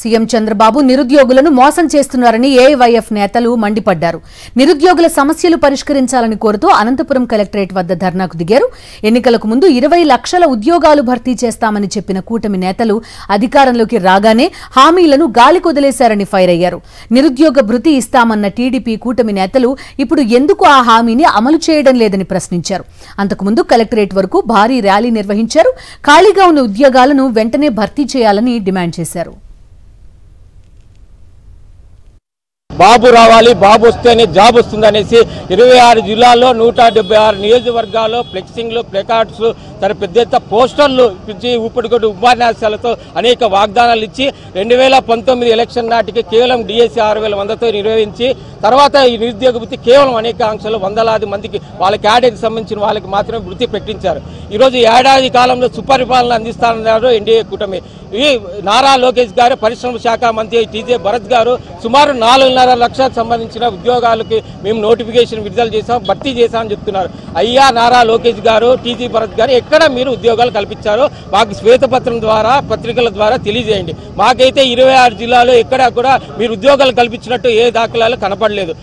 CM Chandrababu నిరుద్యోగులను మోసం చేస్తున్నారని ఏఐవైఎఫ్ నేతలు మండిపడ్డారు. నిరుద్యోగుల సమస్యలు పరిష్కరించాలని కోరుతూ అనంతపురం కలెక్టరేట్ వద్ద ధర్నాకు దిగారు. ఎన్నికలకు ముందు 20 లక్షల ఉద్యోగాలు భర్తీ చేస్తామని చెప్పిన కూటమి నేతలు అధికారంలోకి రాగానే హామీలను గాలికొదిలేశారని ఫైర్ అయ్యారు. నిరుద్యోగ భృతి ఇస్తామన్న టీడీపీ కూటమి నేతలు ఇప్పుడు ఎందుకు ఆ హామీని అమలు చేయడం లేదని ప్రశ్నించారు. అంతకుముందు కలెక్టరేట్ వరకు భారీ ర్యాలీ నిర్వహించారు. ఖాళీగా ఉన్న ఉద్యోగాలను వెంటనే భర్తీ చేయాలని డిమాండ్ చేశారు. బాబు రావాలి, బాబు వస్తేనే జాబ్ వస్తుందనేసి 26 జిల్లాల్లో 176 నియోజకవర్గాల్లో ఫ్లెక్సింగ్లు, ప్లెకార్డ్స్, పెద్ద ఎత్తున పోస్టర్లు ఇచ్చి ఊపిరికొట్టు ఉపన్యాసాలతో అనేక వాగ్దానాలు ఇచ్చి 2019 ఎలక్షన్ నాటికి కేవలం డిఎస్సి 6100తో నిర్వహించి తర్వాత ఈ నిరుద్యోగ వృత్తి కేవలం అనేక ఆంక్షలు వందలాది మందికి వాళ్ళ క్యాడర్కి సంబంధించిన వాళ్ళకి మాత్రమే వృత్తి పెట్టించారు. ఈరోజు ఏడాది కాలంలో సుపరిపాలన అందిస్తానన్నారు ఎన్డీఏ కూటమి. ఈ నారా లోకేష్ గారు, పరిశ్రమ శాఖ మంత్రి టీజే భరత్ గారు సుమారు 4.5 లక్షలకు సంబంధించిన ఉద్యోగాలకి మేము నోటిఫికేషన్ విడుదల చేశాం, భర్తీ చేశామని చెప్తున్నారు. అయ్యా నారా లోకేష్ గారు, టీజీ భరత్ గారు, ఎక్కడ మీరు ఉద్యోగాలు కల్పించారో మాకు శ్వేతపత్రం ద్వారా, పత్రికల ద్వారా తెలియజేయండి. మాకైతే 26 జిల్లాలో ఎక్కడా కూడా మీరు ఉద్యోగాలు కల్పించినట్టు ఏ దాఖలాలు కనపడలేదు.